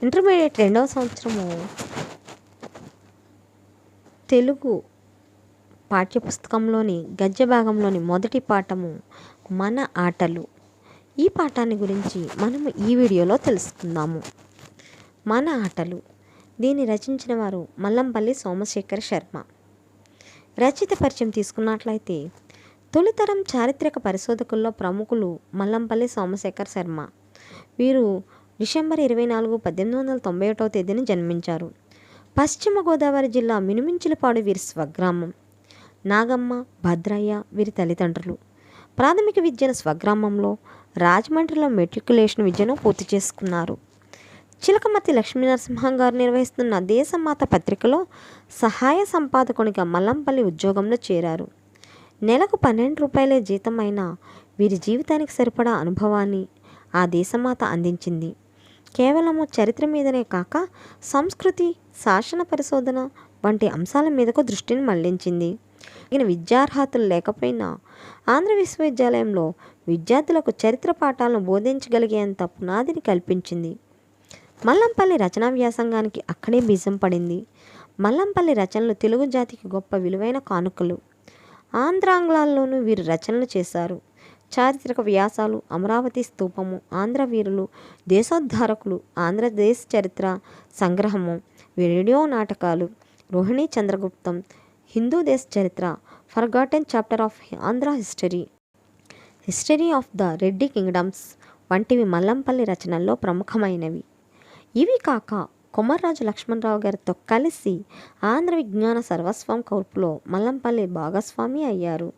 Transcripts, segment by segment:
Intermediate 2వ సంవత్సరము తెలుగు పాఠ్యపుస్తకంలోని గద్య భాగంలోని మొదటి పాఠము మన ఆటలు. ఈ పాఠాన్ని గురించి మనము ఈ వీడియోలో తెలుసుకుందాము. మన ఆటలు దీన్ని రచించిన వారు మల్లంపల్లి సోమశేఖర శర్మ. రచయిత పరిచయం తీసుకున్నట్లయితే తొలితరం చారిత్రక పరిశోధకుల్లో ప్రముఖులు మల్లంపల్లి సోమశేఖర శర్మ. వీరు డిసెంబర్ 24, 1891 తేదీన జన్మించారు. పశ్చిమ గోదావరి జిల్లా మినుమించులపాడు వీరి స్వగ్రామం. నాగమ్మ, భద్రయ్య వీరి తల్లిదండ్రులు. ప్రాథమిక విద్యను స్వగ్రామంలో, రాజమండ్రిలో మెట్రికులేషన్ విద్యను పూర్తి చేసుకున్నారు. చిలకమర్తి లక్ష్మీనరసింహం గారు నిర్వహిస్తున్న దేశమాత పత్రికలో సహాయ సంపాదకునిగా మల్లంపల్లి ఉద్యోగంలో చేరారు. నెలకు 12 రూపాయలే జీతం అయినా వీరి జీవితానికి సరిపడా అనుభవాన్ని ఆ దేశమాత అందించింది. కేవలము చరిత్ర మీదనే కాక సంస్కృతి, శాసన పరిశోధన వంటి అంశాల మీదకు దృష్టిని మళ్లించింది. విద్యార్హతలు లేకపోయినా ఆంధ్ర విశ్వవిద్యాలయంలో విద్యార్థులకు చరిత్ర పాఠాలను బోధించగలిగేంత పునాదిని కల్పించింది. మల్లంపల్లి రచనా వ్యాసంగానికి అక్కడే బీజం పడింది. మల్లంపల్లి రచనలు తెలుగు జాతికి గొప్ప విలువైన కానుకలు. ఆంధ్రాంగ్లాల్లోనూ వీరు రచనలు చేశారు. చారిత్రక వ్యాసాలు, అమరావతి స్తూపము, ఆంధ్ర వీరులు, దేశోద్ధారకులు, ఆంధ్రదేశ చరిత్ర సంగ్రహము, రేడియో నాటకాలు, రోహిణీ చంద్రగుప్తం, హిందూ దేశ చరిత్ర, forgotten chapter of Andhra history of the Reddy kingdoms వంటివి మల్లంపల్లి రచనల్లో ప్రముఖమైనవి. ఇవి కాక కొమర్రాజు లక్ష్మణరావు గారితో కలిసి ఆంధ్ర విజ్ఞాన సర్వస్వం కోర్పులో మల్లంపల్లి భాగస్వామి అయ్యారు.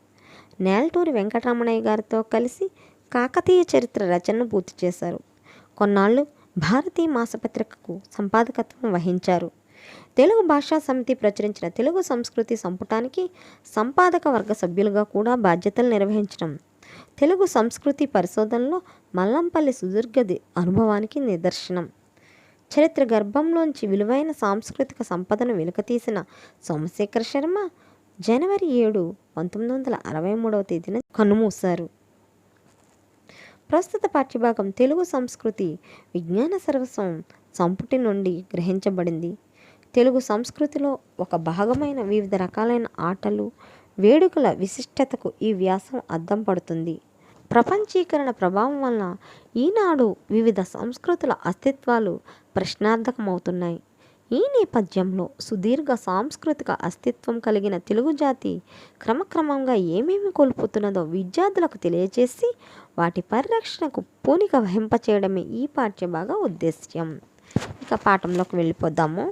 నేల్టూరి వెంకటరమణయ్య గారితో కలిసి కాకతీయ చరిత్ర రచనను పూర్తి చేశారు. కొన్నాళ్ళు భారతీయ మాసపత్రికకు సంపాదకత్వం వహించారు. తెలుగు భాషా సమితి ప్రచురించిన తెలుగు సంస్కృతి సంపుటానికి సంపాదక వర్గ సభ్యులుగా కూడా బాధ్యతలు నిర్వహించడం తెలుగు సంస్కృతి పరిశోధనలో మల్లంపల్లి సుదీర్ఘ అనుభవానికి నిదర్శనం. చరిత్ర గర్భంలోంచి విలువైన సాంస్కృతిక సంపదను వెలుకతీసిన సోమశేఖర శర్మ జనవరి 7, 1963 తేదీన కన్నుమూశారు. ప్రస్తుత పాఠ్యభాగం తెలుగు సంస్కృతి విజ్ఞాన సర్వస్వం సంపుటి నుండి గ్రహించబడింది. తెలుగు సంస్కృతిలో ఒక భాగమైన వివిధ రకాలైన ఆటలు, వేడుకల విశిష్టతకు ఈ వ్యాసం అద్దం పడుతుంది. ప్రపంచీకరణ ప్రభావం వలన ఈనాడు వివిధ సంస్కృతుల అస్తిత్వాలు ప్రశ్నార్థకమవుతున్నాయి. ఈ నేపథ్యంలో సుదీర్ఘ సాంస్కృతిక అస్తిత్వం కలిగిన తెలుగు జాతి క్రమక్రమంగా ఏమేమి కోల్పోతున్నదో విద్యార్థులకు తెలియజేసి వాటి పరిరక్షణకు పూనిక వహింపచేయడమే ఈ పాఠ్యభాగ ఉద్దేశ్యం. ఇక పాఠంలోకి వెళ్ళిపోదాము.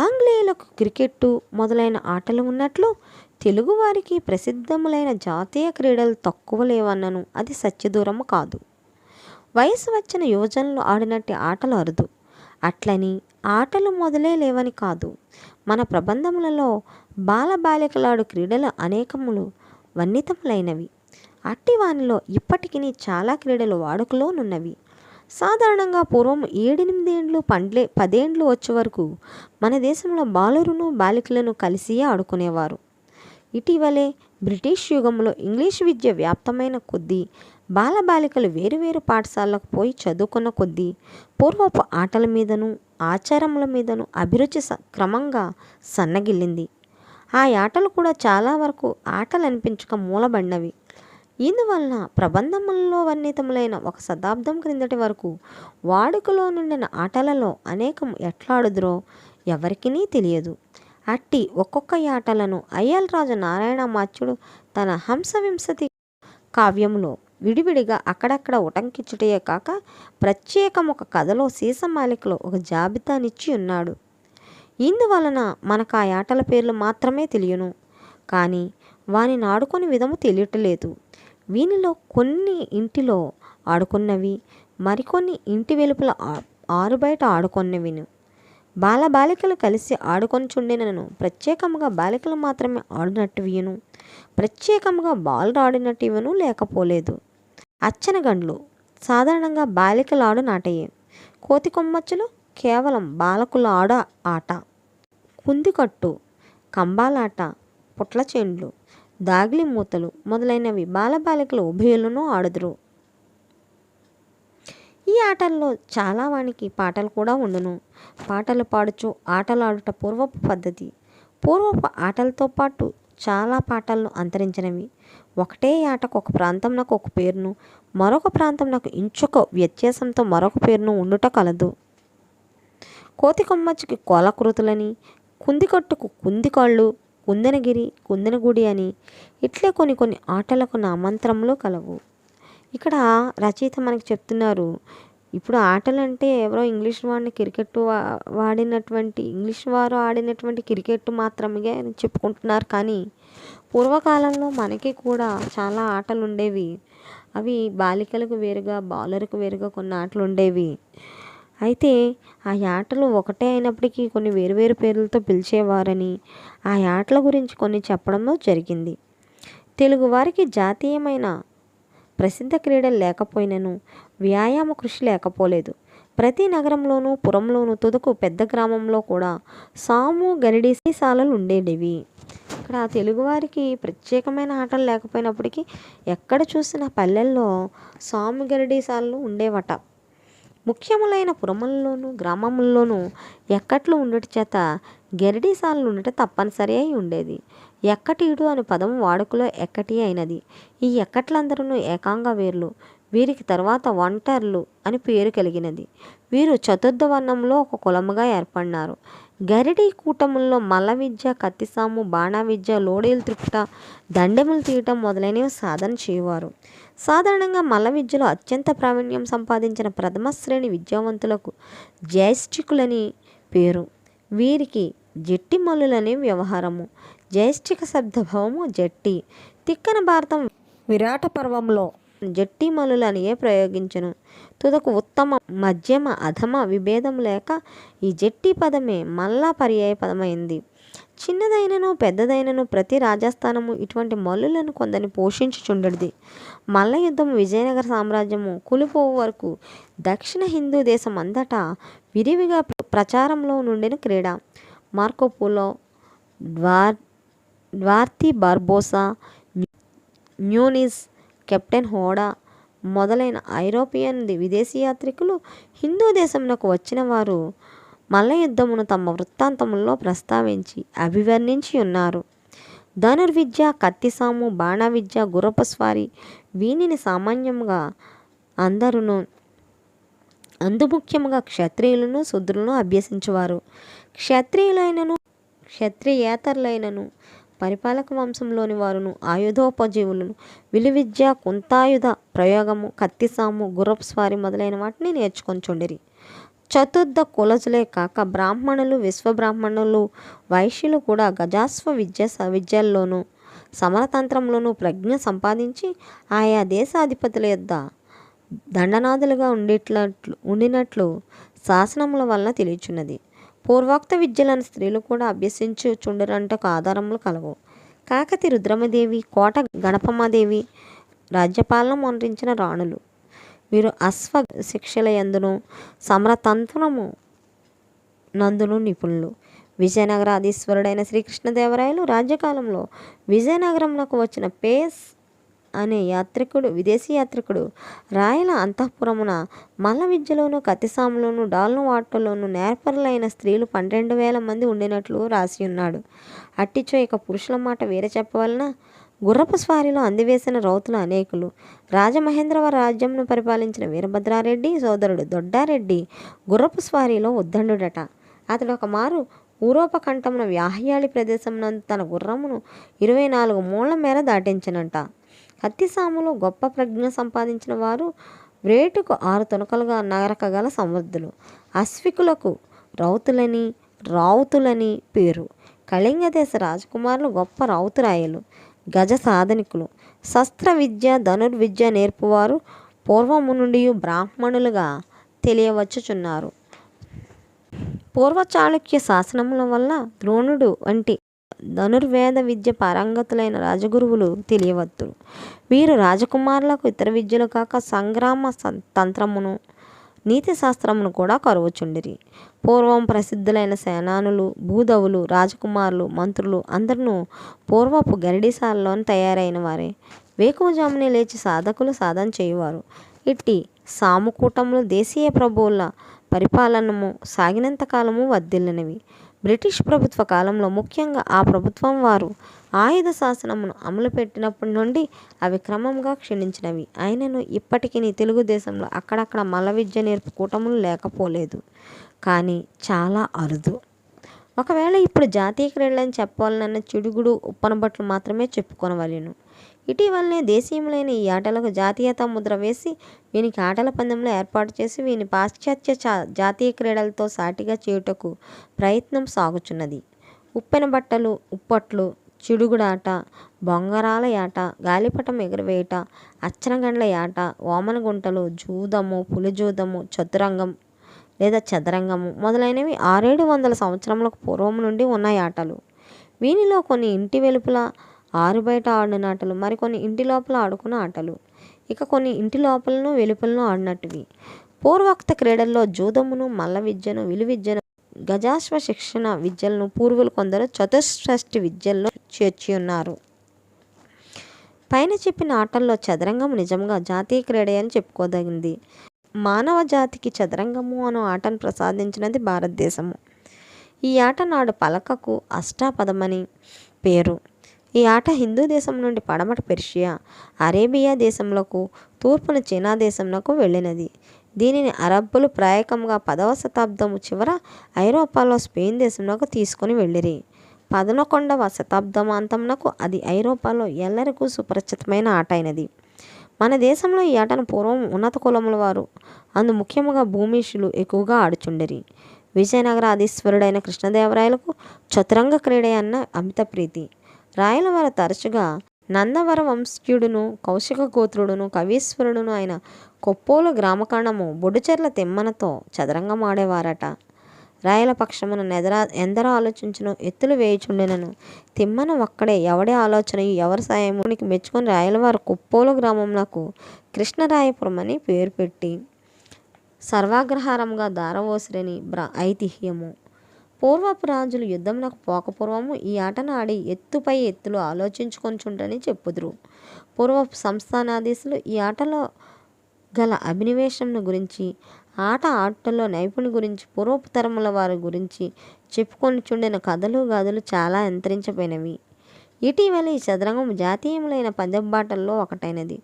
ఆంగ్లేయులకు క్రికెట్టు మొదలైన ఆటలు ఉన్నట్లు తెలుగువారికి ప్రసిద్ధములైన జాతీయ క్రీడలు తక్కువ లేవన్నను అది సత్యదూరము కాదు. వయసు వచ్చిన యువజనులు ఆడినట్టు ఆటలు అరుదు. అట్లని ఆటలు మొదలే లేవని కాదు. మన ప్రబంధములలో బాలబాలికలాడు క్రీడలు అనేకములు వర్ణితములైనవి. అట్టి వానిలో ఇప్పటికీ చాలా క్రీడలు వాడుకలోనున్నవి. సాధారణంగా పూర్వం 7-8 ఏండ్లు 10 ఏండ్లు వచ్చే వరకు మన దేశంలో బాలురును బాలికలను కలిసి ఆడుకునేవారు. ఇటీవలే బ్రిటిష్ యుగంలో ఇంగ్లీష్ విద్య వ్యాప్తమైన కొద్దీ బాలబాలికలు వేరువేరు పాఠశాలకు పోయి చదువుకున్న కొద్దీ పూర్వపు ఆటల మీదను ఆచారముల మీదను అభిరుచి క్రమంగా సన్నగిల్లింది. ఆ ఆటలు కూడా చాలా వరకు ఆటలు అనిపించక మూలబడినవి. ఇందువలన ప్రబంధములలో వర్ణితములైన 1 శతాబ్దం క్రిందటి వరకు వాడుకలో నుండిన ఆటలలో అనేకం ఎట్లాడుదురో ఎవరికీ తెలియదు. అట్టి ఒక్కొక్క ఆటలను అయ్యలరాజు నారాయణమాచ్యుడు తన హంసవింశతి కావ్యములో విడివిడిగా అక్కడక్కడ ఉటంకించుటయే కాక ప్రత్యేకమొక కథలో సీసమాలికలో ఒక జాబితానిచ్చి ఉన్నాడు. ఇందువలన మనకు ఆ ఆటల పేర్లు మాత్రమే తెలియను, కానీ వానిని ఆడుకొని విధము తెలియటలేదు. వీనిలో కొన్ని ఇంటిలో ఆడుకున్నవి, మరికొన్ని ఇంటి వెలుపల ఆరుబయట ఆడుకున్నవిను. బాలబాలికలు కలిసి ఆడుకొని చుండినను ప్రత్యేకముగా బాలికలు మాత్రమే ఆడినట్టువియును, ప్రత్యేకముగా బాలురు ఆడినట్టువిను లేకపోలేదు. అచ్చనగండ్లు సాధారణంగా బాలికలు ఆడు నాటయే. కోతి కొమ్మచ్చులు కేవలం బాలకుల ఆడ ఆట. కుందికట్టు, కంబాలాట, పుట్ల చేండ్లు, దాగిలి మూతలు మొదలైనవి బాలబాలికలు ఉభయులను ఆడుదురు. ఈ ఆటల్లో చాలా వానికి పాటలు కూడా ఉండును. పాటలు పాడుచు ఆటలాడుట పూర్వపు పద్ధతి. పూర్వపు ఆటలతో పాటు చాలా పాటలను అంతరించినవి. ఒకటే ఆటకు ఒక ప్రాంతంనకు ఒక పేరును, మరొక ప్రాంతంనకు ఇంచొక వ్యత్యాసంతో మరొక పేరును ఉండుట కలదు. కోతి కొమ్మచ్చికి కోలకృతులని, కుందికట్టుకు కుందికాళ్ళు, కుందనగిరి కుందనగుడి అని ఇట్లే కొన్ని ఆటలకు నామంత్రములు కలవు. ఇక్కడ రచయిత మనకి చెప్తున్నారు, ఇప్పుడు ఆటలంటే ఎవరో ఇంగ్లీష్ వాడిని క్రికెట్ ఇంగ్లీష్ వారు ఆడినటువంటి క్రికెట్ మాత్రమే చెప్పుకుంటున్నారు. కానీ పూర్వకాలంలో మనకి కూడా చాలా ఆటలు ఉండేవి. అవి బాలికలకు వేరుగా బౌలర్కు వేరుగా కొన్ని ఆటలు ఉండేవి. అయితే ఆ ఆటలు ఒకటే అయినప్పటికీ కొన్ని వేరువేరు పేర్లతో పిలిచేవారని ఆ ఆటల గురించి కొన్ని చెప్పడం జరిగింది. తెలుగువారికి జాతీయమైన ప్రసిద్ధ క్రీడలు లేకపోయినను వ్యాయామ కృషి లేకపోలేదు. ప్రతి నగరంలోనూ పురంలోనూ తుదకు పెద్ద గ్రామంలో కూడా సాము గరిడీసాలలు ఉండేటివి. ఇక్కడ తెలుగువారికి ప్రత్యేకమైన ఆటలు లేకపోయినప్పటికీ ఎక్కడ చూసిన పల్లెల్లో సాము గరిడీసాలలు ఉండేవట. ముఖ్యములైన పురముల్లోనూ గ్రామముల్లోనూ ఎక్కట్లు ఉండుట చేత గెరడీసాలలు ఉండుట తప్పనిసరి అయి ఉండేది. ఎక్కటీడు అనే పదము వాడుకలో ఎక్కటి అయినది. ఈ ఎక్కట్లందరూ ఏకాంగ వేర్లు. వీరికి తర్వాత ఒంటర్లు అని పేరు కలిగినది. వీరు చతుర్థ వర్ణంలో ఒక కులముగా ఏర్పడినారు. గరిడి కూటముల్లో మల్ల విద్య, కత్తిసాము, బాణ విద్య, లోడేలు త్రిపుట, దండెములు తీయటం మొదలైనవి సాధన చేయువారు. సాధారణంగా మల్ల విద్యలో అత్యంత ప్రావీణ్యం సంపాదించిన ప్రథమ శ్రేణి విద్యావంతులకు జైష్ఠికులని పేరు. వీరికి జట్టి మల్లులనే వ్యవహారము. జైష్ఠిక శబ్దభావము జట్టి. తిక్కన భారతం విరాట పర్వంలో జట్టి మల్లులనియే ప్రయోగించును. తుదకు ఉత్తమ మధ్యమ అధమ విభేదం లేక ఈ జట్టి పదమే మల్లా పర్యాయ పదమైంది. చిన్నదైనను పెద్దదైనను ప్రతి రాజస్థానము ఇటువంటి మల్లులను కొందరిని పోషించుచుండేది. మల్ల యుద్ధము విజయనగర సామ్రాజ్యము కూలిపోవు వరకు దక్షిణ హిందూ దేశం అంతటా విరివిగా ప్రచారంలో నుండిన క్రీడ. మార్కోపోలో, డ్వార్తి బార్బోసా, న్యూనిస్, కెప్టెన్ హోడా మొదలైన ఐరోపియన్ విదేశీ యాత్రికులు హిందూ దేశమునకు వచ్చిన వారు మల్ల యుద్ధమును తమ వృత్తాంతముల్లో ప్రస్తావించి అభివర్ణించి ఉన్నారు. ధనుర్విద్య, కత్తిసాము, బాణ విద్య, గుర్రపుస్వారీ వీనిని సామాన్యంగా అందరూ అందుముఖ్యముగా క్షత్రియులను శూద్రులను అభ్యసించువారు. క్షత్రియేతరులైనను పరిపాలక వంశంలోని వారును ఆయుధోపజీవులను విలువిద్య, కుంతాయుధ ప్రయోగము, కత్తిసాము, గుర్రపుస్వారీ మొదలైన వాటిని నేర్చుకొంచుండిరి. చతుర్థ కులజులే కాక బ్రాహ్మణులు, విశ్వబ్రాహ్మణులు, వైశ్యులు కూడా గజాస్వ విద్యల్లోనూ సమరతంత్రంలోనూ ప్రజ్ఞ సంపాదించి ఆయా దేశాధిపతుల యొద్ద దండనాథులుగా ఉండినట్లు శాసనముల వలన తెలియచున్నది. పూర్వోక్త విద్యలను స్త్రీలు కూడా అభ్యసించుచుండరంటకు ఆధారములు కలవు. కాకతి రుద్రమదేవి, కోట గణపమాదేవి రాజ్యపాలన మొనరించిన రాణులు. వీరు అశ్వ శిక్షల యందును సమరతంత్రము నందును నిపుణులు. విజయనగరాధీశ్వరుడైన శ్రీకృష్ణదేవరాయలు రాజ్యకాలంలో విజయనగరంకు వచ్చిన పేస్ అనే విదేశీ యాత్రికుడు రాయల అంతఃపురమున మల్ల విద్యలోను, కత్తిసాములోను, డాల్ను వాటలోను నేర్పరులైన స్త్రీలు 12,000 మంది ఉండినట్లు రాసి ఉన్నాడు. అట్టిచో ఇక పురుషుల మాట వేరే చెప్పవలన గుర్రపు స్వారీలో అందివేసిన రౌతులు అనేకులు. రాజమహేంద్రవర రాజ్యంను పరిపాలించిన వీరభద్రారెడ్డి సోదరుడు దొడ్డారెడ్డి గుర్రపు స్వారీలో ఉద్దండుడట. అతడు ఒక మారు పూర్వోపకంఠమున వ్యాహ్యాళి ప్రదేశమునందు తన గుర్రమును 24 మూళ్ల మేర దాటించినంట. కత్తిసాములో గొప్ప ప్రజ్ఞ సంపాదించిన వారు వ్రేటుకు 6 తునకలుగా నరకగల సమర్థులు. అశ్వికులకు రావుతులని పేరు. కళింగ దేశ రాజకుమారులు గొప్ప రౌతురాయలు, గజ సాధనికులు. శస్త్ర విద్య, ధనుర్విద్య నేర్పువారు పూర్వము నుండి బ్రాహ్మణులుగా తెలియవచ్చుచున్నారు. పూర్వ చాళుక్య శాసనముల వల్ల ద్రోణుడు వంటి ధనుర్వేద విద్య పారంగతులైన రాజగురువులు తెలియవద్దురు. వీరు రాజకుమారులకు ఇతర విద్యలు కాక సంగ్రామ తంత్రమును, నీతి శాస్త్రమును కూడా కరువుచుండిరి. పూర్వం ప్రసిద్ధులైన సేనానులు, భూధవులు, రాజకుమారులు, మంత్రులు అందరూ పూర్వపు గరిడిసాలలో తయారైన వారే. వేకువజామునే లేచి సాధకులు సాధన చేయువారు. ఇట్టి సాముకూటములు దేశీయ ప్రభువుల పరిపాలనము సాగినంత కాలము వర్ధిల్లినవి. బ్రిటిష్ ప్రభుత్వ కాలంలో ముఖ్యంగా ఆ ప్రభుత్వం వారు ఆయుధ శాసనమును అమలు పెట్టినప్పటి నుండి అవి క్రమంగా క్షీణించినవి. అయినను ఇప్పటికీ తెలుగుదేశంలో అక్కడక్కడ మల్ల విద్య నేర్పు కూటములు లేకపోలేదు, కానీ చాలా అరుదు. ఒకవేళ ఇప్పుడు జాతీయ క్రీడలని చెప్పాలన్న చిడుగుడు ఉప్పనబట్లు మాత్రమే చెప్పుకొనవలెను. ఇటీవలనే దేశీయములైన ఈ ఆటలకు జాతీయత ముద్ర వేసి వీనికి ఆటల పందెంలో ఏర్పాటు చేసి వీని పాశ్చాత్య జాతీయ క్రీడలతో సాటిగా చేయుటకు ప్రయత్నం సాగుచున్నది. ఉప్పెన బట్టలు, ఉప్పట్లు, చిడుగుడాట, బొంగరాల యాట, గాలిపటం ఎగురవేయుట, అచ్చనగండ్ల యాట, ఓమన గుంటలు, జూదము, పులిజూదము, చతురంగం లేదా చదరంగము మొదలైనవి 600-700 సంవత్సరములకు పూర్వం నుండి ఉన్న ఆటలు. వీనిలో కొన్ని ఇంటి వెలుపల ఆరు బయట ఆడిన ఆటలు, మరికొన్ని ఇంటి లోపల ఆడుకున్న ఆటలు, ఇక కొన్ని ఇంటి లోపలను వెలుపలను ఆడినట్టువి. పూర్వోక్త క్రీడల్లో జూదమును, మల్ల విద్యను, విలువిద్యను, గజాశ్వ శిక్షణ విద్యలను పూర్వులు కొందరు చతుష్షష్టి విద్యల్లో చేర్చి ఉన్నారు. పైన చెప్పిన ఆటల్లో చదరంగం నిజంగా జాతీయ క్రీడ అని చెప్పుకోదగింది. మానవ జాతికి చదరంగము అను ఆటను ప్రసాదించినది భారతదేశము. ఈ ఆట నాడు పలకకు అష్టాపదమని పేరు. ఈ ఆట హిందూ దేశం నుండి పడమట పెర్షియా, అరేబియా దేశంలోకు, తూర్పున చైనా దేశంలోకి వెళ్ళినది. దీనిని అరబ్బులు ప్రాయకంగా 10వ శతాబ్దము చివర ఐరోపాలో స్పెయిన్ దేశంలోకి తీసుకుని వెళ్ళిరి. 11వ శతాబ్దమాంతమునకు అది ఐరోపాలో ఎల్లరికూ సుపరిచితమైన ఆట అయినది. మన దేశంలో ఈ ఆటను పూర్వం ఉన్నత కులముల వారు, అందు ముఖ్యముగా భూమిషులు ఎక్కువగా ఆడుచుండిరి. విజయనగరాధీశ్వరుడైన కృష్ణదేవరాయలకు చతురంగ క్రీడ అన్న అమిత ప్రీతి. రాయల వారు తరచుగా నందవర వంశీయుడును, కౌశిక గోత్రుడును, కవీశ్వరుడును అయిన కొప్పోలు గ్రామకాండము బొడ్డుచెర్ల తిమ్మనతో చదరంగం ఆడేవారట. రాయల పక్షమున ఎందరో ఆలోచించును, ఎత్తులు వేయుచుండెనను. తిమ్మన ఒక్కడే ఎవడి ఆలోచనయు ఎవరి సాయమునికి మెచ్చుకొని రాయలవారు కొప్పోలు గ్రామమునకు కృష్ణరాయపురం అని పేరు పెట్టి సర్వాగ్రహారంగా దారవోసిరని ఐతిహ్యము. పూర్వపు రాజులు యుద్ధమునకు పోకపూర్వము ఈ ఆటను ఆడి ఎత్తుపై ఎత్తులు ఆలోచించుకొంచుంటని చెప్పుదురు. పూర్వపు సంస్థానాధీశులు ఈ ఆటలో గల అభినివేశంను గురించి, ఆటలో నైపుణ్యం గురించి, పూర్వపు తరముల వారి గురించి చెప్పుకొని చుండిన కథలు గాథలు చాలా అంతరించిపోయినవి. ఇటీవల ఈ చదరంగం జాతీయములైన పందెంబాటల్లో ఒకటైనది.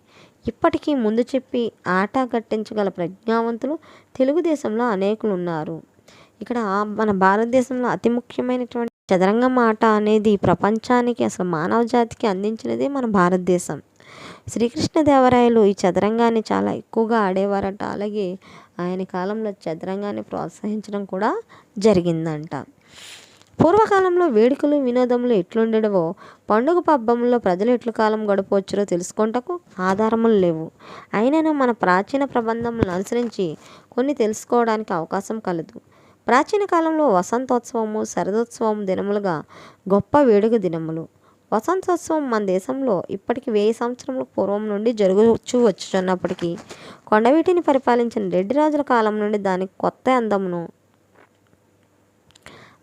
ఇప్పటికీ ముందు చెప్పి ఆట కట్టించగల ప్రజ్ఞావంతులు తెలుగుదేశంలో అనేకులు ఉన్నారు. ఇక్కడ మన భారతదేశంలో అతి ముఖ్యమైనటువంటి చదరంగం ఆట అనేది ప్రపంచానికి, అసలు మానవ జాతికి అందించినదే మన భారతదేశం. శ్రీకృష్ణదేవరాయలు ఈ చదరంగాన్ని చాలా ఎక్కువగా ఆడేవారట. అలాగే ఆయన కాలంలో చదరంగాన్ని ప్రోత్సహించడం కూడా జరిగిందంట. పూర్వకాలంలో వేడుకలు, వినోదములు ఎట్లుండేవో, పండుగ పబ్బముల్లో ప్రజలు ఎట్లు కాలం గడపవచ్చురో తెలుసుకొంటకు ఆధారములు లేవు. అయినను మన ప్రాచీన ప్రబంధములను అనుసరించి కొన్ని తెలుసుకోవడానికి అవకాశం కలదు. ప్రాచీన కాలంలో వసంతోత్సవము, శరదోత్సవం దినములుగా గొప్ప వేడుక దినములు. వసంతోత్సవం మన దేశంలో ఇప్పటికి 1000 సంవత్సరముల పూర్వం నుండి జరుగుచూ వచ్చుచున్నప్పటికీ కొండవీటిని పరిపాలించిన రెడ్డి రాజుల కాలం నుండి దానికి కొత్త అందమును,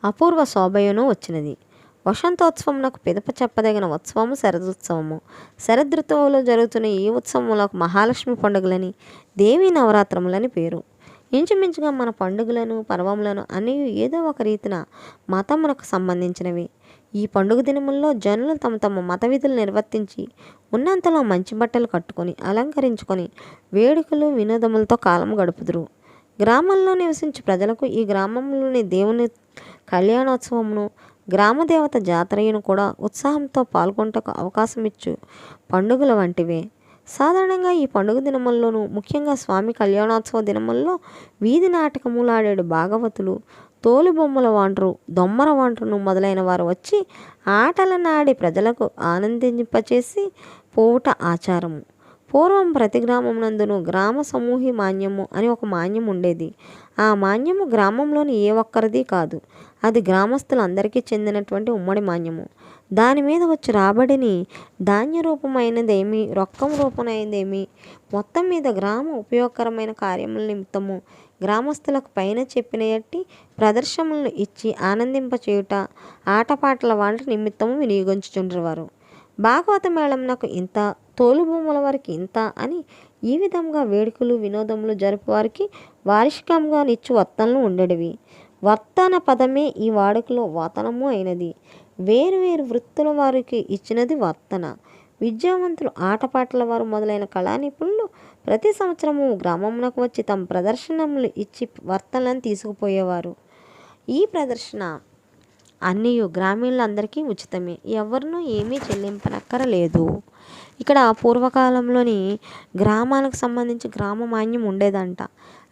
అపూర్వ శోభయును వచ్చినది. వసంతోత్సవమునకు పిదప చెప్పదగిన ఉత్సవము శరదోత్సవము. శరదృతువులో జరుగుతున్న ఈ ఉత్సవములకు మహాలక్ష్మి పండుగలని, దేవీ నవరాత్రములని పేరు. ఇంచుమించుగా మన పండుగలను, పర్వములను అన్నీ ఏదో ఒక రీతిన మతమునకు సంబంధించినవి. ఈ పండుగ దినముల్లో జనులు తమ తమ మత విధులు నిర్వర్తించి ఉన్నంతలో మంచి బట్టలు కట్టుకొని అలంకరించుకొని వేడుకలు, వినోదములతో కాలం గడుపుదురు. గ్రామంలో నివసించే ప్రజలకు ఈ గ్రామంలోని దేవుని కళ్యాణోత్సవమును, గ్రామదేవత జాతరయును కూడా ఉత్సాహంతో పాల్గొంటకు అవకాశం ఇచ్చు పండుగల వంటివే. సాధారణంగా ఈ పండుగ దినముల్లోనూ, ముఖ్యంగా స్వామి కళ్యాణోత్సవ దినముల్లో వీధి నాటకములాడేడు భాగవతులు, తోలుబొమ్మల వాండ్రు, దొమ్మర వాండ్రును మొదలైన వారు వచ్చి ఆటలనాడి ప్రజలకు ఆనందింపచేసి పోవుట ఆచారము. పూర్వం ప్రతి గ్రామమునందును గ్రామ సమూహి మాన్యము అని ఒక మాన్యం ఉండేది. ఆ మాన్యము గ్రామంలోని ఏ ఒక్కరిది కాదు. అది గ్రామస్తులందరికీ చెందినటువంటి ఉమ్మడి మాన్యము. దాని మీద వచ్చి రాబడిని ధాన్య రూపమైనదేమి, రొక్కం రూపమైనదేమి, మొత్తం మీద గ్రామ ఉపయోగకరమైన కార్యముల నిమిత్తము గ్రామస్తులకు పైన చెప్పినట్టి ప్రదర్శనలను ఇచ్చి ఆనందింపచేయుట, ఆటపాటల వాటి నిమిత్తము వినియోగించుచుండ్రవారు. భాగవత మేళంనకు ఇంత, తోలుబొమ్మల వారికి ఇంత అని ఈ విధంగా వేడుకలు వినోదములు జరుపువారికి వార్షికంగా నిచ్చు వర్తనలు ఉండేటివి. వర్తన పదమే ఈ వాడుకలో వాతనము అయినది. వేరు వేరు వృత్తుల వారికి ఇచ్చినది వర్తన. విద్యావంతులు, ఆటపాటల వారు మొదలైన కళా నిపుణులు ప్రతి సంవత్సరము గ్రామమునకు వచ్చి తమ ప్రదర్శనములు ఇచ్చి వర్తనలను తీసుకుపోయేవారు. ఈ ప్రదర్శన అన్నీ గ్రామీణులందరికీ ఉచితమే, ఎవరినూ ఏమీ చెల్లింపనక్కరలేదు. ఇక్కడ పూర్వకాలంలోని గ్రామాలకు సంబంధించి గ్రామ మాన్యం ఉండేదంట.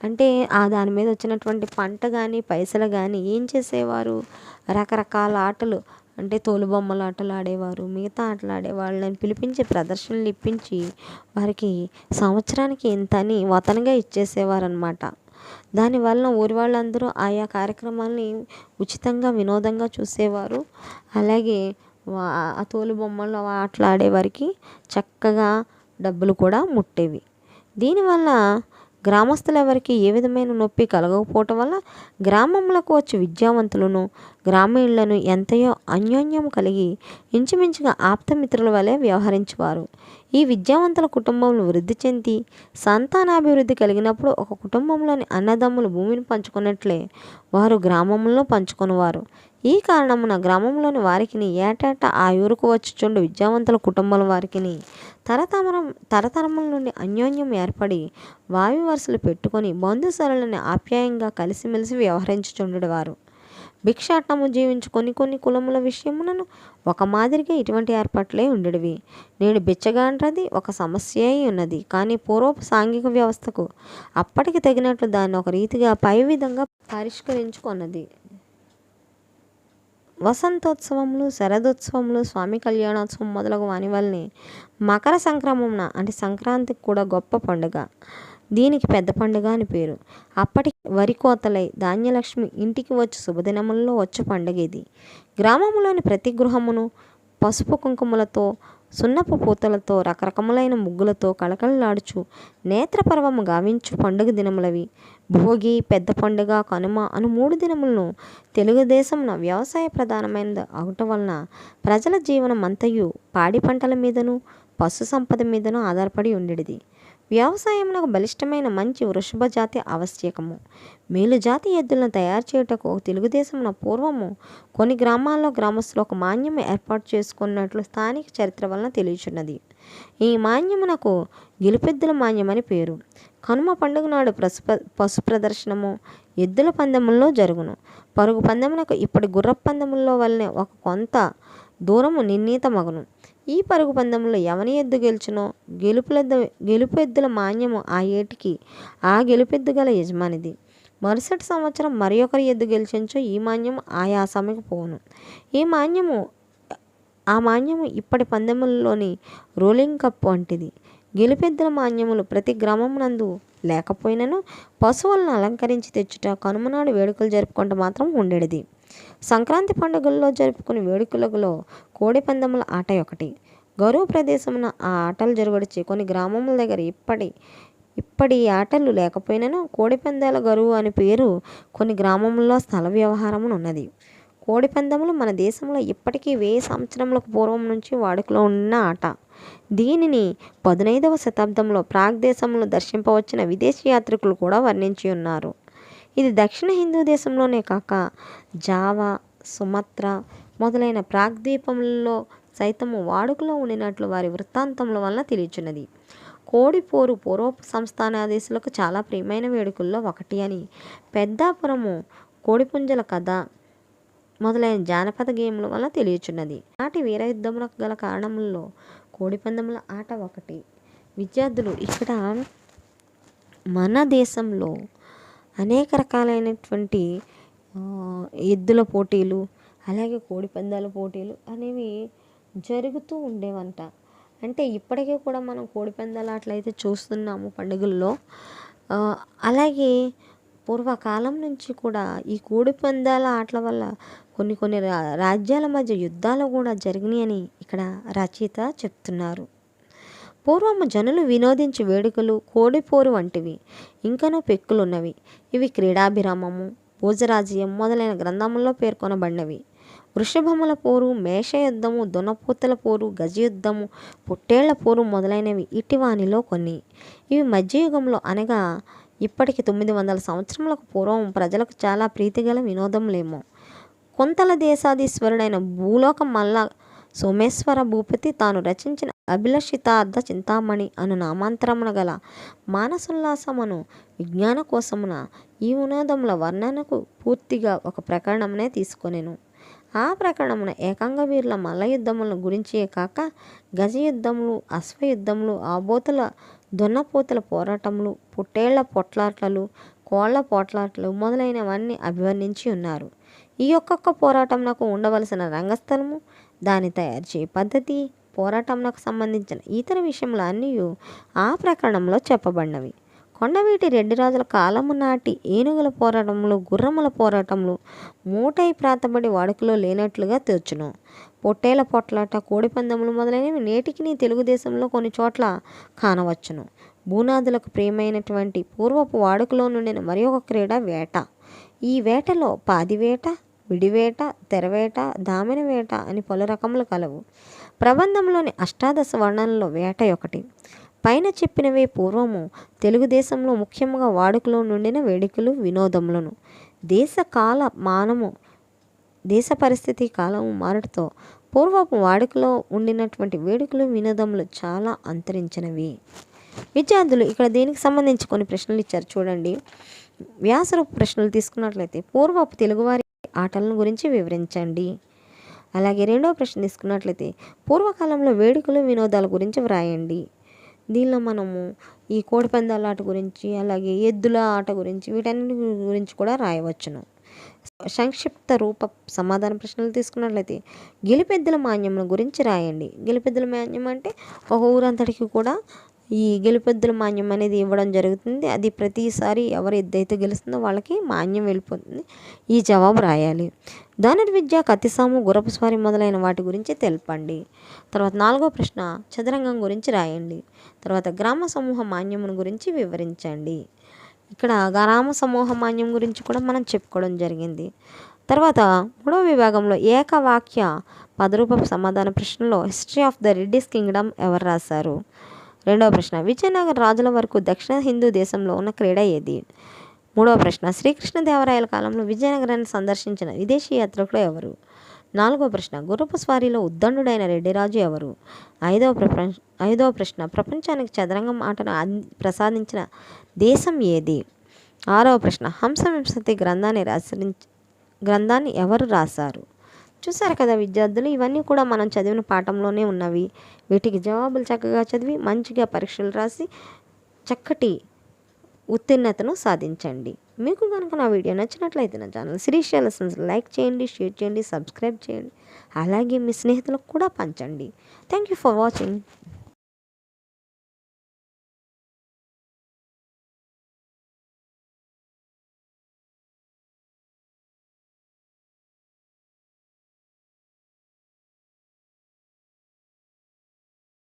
అంటే దాని మీద వచ్చినటువంటి పంట కానీ పైసలు కానీ ఏం చేసేవారు, రకరకాల ఆటలు అంటే తోలుబొమ్మల ఆటలు ఆడేవారు, మిగతా ఆటలు ఆడేవాళ్ళని పిలిపించి ప్రదర్శనలు ఇప్పించి వారికి సంవత్సరానికి ఇంత అని వతనగా ఇచ్చేసేవారనమాట. దానివల్ల ఊరి వాళ్ళందరూ ఆయా కార్యక్రమాలని ఉచితంగా వినోదంగా చూసేవారు. అలాగే ఆ తోలుబొమ్మల ఆటలు ఆడేవారికి చక్కగా డబ్బులు కూడా ముట్టేవి. దీనివల్ల గ్రామస్తులు ఎవరికి ఏ విధమైన నొప్పి కలగకపోవటం వల్ల గ్రామంలోకి వచ్చి విద్యావంతులను గ్రామీణులను ఎంతయో అన్యోన్యం కలిగి ఇంచుమించుగా ఆప్తమిత్రుల వలె వ్యవహరించేవారు. ఈ విద్యావంతుల కుటుంబంలో వృద్ధి చెంది సంతానాభివృద్ధి కలిగినప్పుడు ఒక కుటుంబంలోని అన్నదమ్ములు భూమిని పంచుకున్నట్లే వారు గ్రామంలో పంచుకునేవారు. ఈ కారణమున గ్రామంలోని వారికిని ఏటేటా ఆ ఊరుకు వచ్చుచుండు విద్యావంతుల కుటుంబాల వారికిని తరతరముల నుండి అన్యోన్యం ఏర్పడి వావి వరుసలు పెట్టుకొని బంధుసరులని ఆప్యాయంగా కలిసిమెలిసి వ్యవహరించుచుండేవారు. భిక్షాటనము జీవించు కొన్ని కులముల విషయములను ఒక మాదిరిగా ఇటువంటి ఏర్పాట్లే ఉండేవి. నేడు బిచ్చగాండ్రది ఒక సమస్య అయి ఉన్నది. కానీ పూర్వపు సాంఘిక వ్యవస్థకు అప్పటికి తగినట్లు దాన్ని ఒక రీతిగా పై విధంగా పరిష్కరించుకున్నది. వసంతోత్సవములు, శరదోత్సవములు, స్వామి కళ్యాణోత్సవం మొదలగు వాని వల్లనే మకర సంక్రమణ అంటే సంక్రాంతికి కూడా గొప్ప పండుగ. దీనికి పెద్ద పండుగ అని పేరు. అప్పటికి వరి కోతలై ధాన్యలక్ష్మి ఇంటికి వచ్చి శుభదినములలో వచ్చు పండుగ ఇది. గ్రామంలోని ప్రతి గృహమును పసుపు కుంకుమలతో, సున్నపు పూతలతో, రకరకములైన ముగ్గులతో కళకళలాడుచు నేత్రపర్వము గావించు పండుగ దినములవి. భోగి, పెద్ద పండుగ, కనుమ అను 3 దినములను తెలుగుదేశమున వ్యవసాయ ప్రధానమైనది అవటం వలన ప్రజల జీవనం అంతయు పాడి పంటల మీదను పశు సంపద మీదను ఆధారపడి ఉండేది. వ్యవసాయమునకు బలిష్టమైన మంచి వృషభ జాతి ఆవశ్యకము. మేలు జాతి ఎద్దులను తయారు చేయుటకు తెలుగుదేశమున పూర్వము కొన్ని గ్రామాల్లో గ్రామస్తులు ఒక మాన్యము ఏర్పాటు చేసుకున్నట్లు స్థానిక చరిత్ర వలన తెలియచున్నది. ఈ మాన్యమునకు గెలుపెద్దుల మాన్యమని పేరు. కనుమ పండుగ నాడు పశు ప్రదర్శనము ఎద్దుల పందెముల్లో జరుగును. పరుగు పందెమునకు ఇప్పటి గుర్రపు పందెముల్లో వల్లనే ఒక కొంత దూరము నిర్ణీత మగును. ఈ పరుగు పందెంలో ఎవని ఎద్దు గెలుచునో గెలుపు ఎద్దుల మాన్యము ఆ ఏటికి ఆ గెలుపెద్దు గల యజమానిది. మరుసటి సంవత్సరం మరి ఒకరి ఎద్దు గెలిచించో ఈ మాన్యము ఆయా సమయకు పోను. ఆ మాన్యము ఇప్పటి పందెములలోని రోలింగ్ కప్ వంటిది. గెలుపెద్దుల మాన్యములు ప్రతి గ్రామమునందు లేకపోయినను పశువులను అలంకరించి తెచ్చుట, కనుమనాడు వేడుకలు జరుపుకుంటూ మాత్రం ఉండేది. సంక్రాంతి పండుగల్లో జరుపుకునే వేడుకలలో కోడి పందెముల ఆట ఒకటి. గరువు ప్రదేశమున ఆ ఆటలు జరగడిచే కొన్ని గ్రామముల దగ్గర ఇప్పటి ఆటలు లేకపోయినను కోడి పందాల గరువు అని పేరు కొన్ని గ్రామముల్లో స్థల వ్యవహారమును ఉన్నది. కోడి పందెములు మన దేశంలో ఇప్పటికీ 1000 సంవత్సరములకు పూర్వం నుంచి వాడుకలో ఉన్న ఆట. దీనిని 15వ శతాబ్దంలో ప్రాగ్ దేశంలో దర్శింపవచ్చిన విదేశీ యాత్రికులు కూడా వర్ణించి ఉన్నారు. ఇది దక్షిణ హిందూ దేశంలోనే కాక జావా, సుమత్ర మొదలైన ప్రాగ్ద్వీపములలో సైతము వాడుకలో ఉండినట్లు వారి వృత్తాంతముల వలన తెలియచున్నది. కోడి పోరు పూర్వపు సంస్థానాధీశులకు చాలా ప్రియమైన వేడుకల్లో ఒకటి అని పెద్దాపురము కోడిపుంజల కథ మొదలైన జానపద గేముల వలన తెలియచున్నది. నాటి వీర యుద్ధములకు గల కారణములలో కోడి పందెముల ఆట ఒకటి. విద్యార్థులు, ఇక్కడ మన దేశంలో అనేక రకాలైనటువంటి ఎద్దుల పోటీలు, అలాగే కోడి పందాల పోటీలు అనేవి జరుగుతూ ఉండేవంట. అంటే ఇప్పటికీ కూడా మనం కోడి పందాల ఆటలైతే చూస్తున్నాము పండుగల్లో. అలాగే పూర్వకాలం నుంచి కూడా ఈ కోడి పందాల ఆటల వల్ల కొన్ని రాజ్యాల మధ్య యుద్ధాలు కూడా జరిగినాయని ఇక్కడ రచయిత చెప్తున్నారు. పూర్వము జనులు వినోదించి వేడుకలు కోడిపోరు వంటివి ఇంకనూ పెక్కులున్నవి. ఇవి క్రీడాభిరామము, భోజరాజ్యం మొదలైన గ్రంథముల్లో పేర్కొనబడినవి. వృషభముల పోరు, మేష యుద్ధము, దునపోతుల పోరు, గజయుద్ధము, పొట్టేళ్ల పోరు మొదలైనవి ఇటివానిలో కొన్ని. ఇవి మధ్యయుగంలో అనగా ఇప్పటికి 900 సంవత్సరములకు పూర్వం ప్రజలకు చాలా ప్రీతిగల వినోదములేమో. కొంతల దేశాధీశ్వరుడైన భూలోక మల్ల సోమేశ్వర భూపతి తాను రచించిన అభిలషితార్థ చింతామణి అను నామాంతరమున గల మానసోల్లాసమును విజ్ఞాన కోసమున ఈ వినోదముల వర్ణనకు పూర్తిగా ఒక ప్రకరణమునే తీసుకొనెను. ఆ ప్రకరణమున ఏకాంగ వీరుల మల్ల యుద్ధములను గురించే కాక గజయుద్ధములు, అశ్వయుద్ధములు, ఆబోతుల దున్నపోతుల పోరాటములు, పుట్టేళ్ల పొట్లాటలు, కోళ్ల పోట్లాటలు మొదలైనవన్నీ అభివర్ణించి ఉన్నారు. ఈ ఒక్కొక్క పోరాటంనకు ఉండవలసిన రంగస్థలము, దాన్ని తయారు చేయ పద్ధతి, పోరాటంనకు సంబంధించిన ఇతర విషయములు అన్నీ ఆ ప్రకరణంలో చెప్పబడినవి. కొండవీటి రెడ్డి రాజుల కాలము నాటి ఏనుగుల పోరాటములు, గుర్రముల పోరాటములు మూటై ప్రాతబడి వాడుకలో లేనట్లుగా తోచును. పొట్టేల పొట్లాట, కోడిపందములు మొదలైనవి నేటికి తెలుగుదేశంలో కొన్ని చోట్ల కానవచ్చును. భూనాదులకు ప్రియమైనటువంటి పూర్వపు వాడుకలో నుండిన మరి ఒక క్రీడ వేట. ఈ వేటలో పాదివేట, విడివేట, తెరవేట, దామెన వేట అని పలు రకములు కలవు. ప్రబంధంలోని అష్టాదశ వర్ణనలో వేట ఒకటి. పైన చెప్పినవే పూర్వము తెలుగుదేశంలో ముఖ్యంగా వాడుకలో నుండిన వేడుకలు, వినోదములను. దేశ కాల మానము, దేశ పరిస్థితి, కాలము మారటతో పూర్వపు వాడుకలో ఉండినటువంటి వేడుకలు, వినోదములు చాలా అంతరించినవి. విద్యార్థులు ఇక్కడ దీనికి సంబంధించి కొన్ని ప్రశ్నలు ఇచ్చారు చూడండి. వ్యాసరూప ప్రశ్నలు తీసుకున్నట్లయితే పూర్వపు తెలుగువారి ఆటలను గురించి వివరించండి. అలాగే రెండవ ప్రశ్న తీసుకున్నట్లయితే పూర్వకాలంలో వేడుకలు, వినోదాల గురించి వ్రాయండి. దీనిలో మనము ఈ కోడిపందాల ఆట గురించి, అలాగే ఎద్దుల ఆట గురించి, వీటన్నిటి గురించి కూడా రాయవచ్చును. సంక్షిప్త రూప సమాధాన ప్రశ్నలు తీసుకున్నట్లయితే గెలిపెద్దుల మాన్యముల గురించి రాయండి. గెలిపెద్దుల మాన్యం అంటే ఒక ఊరంతటికి కూడా ఈ గెలిపెద్దుల మాన్యం అనేది ఇవ్వడం జరుగుతుంది. అది ప్రతిసారి ఎవరు ఎద్దైతే గెలుస్తుందో వాళ్ళకి మాన్యం వెళ్ళిపోతుంది. ఈ జవాబు రాయాలి. ధనుర్విద్య, కత్తిసాము, గుర్రపు స్వారీ మొదలైన వాటి గురించి తెలపండి. తర్వాత 4వ ప్రశ్న చదరంగం గురించి రాయండి. తర్వాత గ్రామ సమూహ మాన్యమును గురించి వివరించండి. ఇక్కడ గ్రామ సమూహ మాన్యం గురించి కూడా మనం చెప్పుకోవడం జరిగింది. తర్వాత 3వ విభాగంలో ఏకవాక్య పదరూప సమాధాన ప్రశ్నలో history of the Reddis kingdom ఎవరు రాశారు? 2వ ప్రశ్న విజయనగర రాజుల వరకు దక్షిణ హిందూ దేశంలో ఉన్న క్రీడ ఏది? 3వ ప్రశ్న శ్రీకృష్ణదేవరాయల కాలంలో విజయనగరాన్ని సందర్శించిన విదేశీ యాత్రికుడు ఎవరు? 4వ ప్రశ్న గుర్రపు స్వారీలో ఉద్దండుడైన రెడ్డిరాజు ఎవరు? 5వ ప్రశ్న ప్రపంచానికి చదరంగం ఆటను ప్రసాదించిన దేశం ఏది? 6వ ప్రశ్న హంసవింశతి గ్రంథాన్ని ఎవరు రాశారు? చూసారు కదా విద్యార్థులు, ఇవన్నీ కూడా మనం చదివిన పాఠంలోనే ఉన్నవి. వీటికి జవాబులు చక్కగా చదివి మంచిగా పరీక్షలు రాసి చక్కటి ఉత్తీర్ణతను సాధించండి. మీకు కనుక నా వీడియో నచ్చినట్లయితే నా ఛానల్ శిరీష లెసన్స్ లైక్ చేయండి, షేర్ చేయండి, సబ్స్క్రైబ్ చేయండి. అలాగే మీ స్నేహితులకు కూడా పంచండి. Thank you for watching.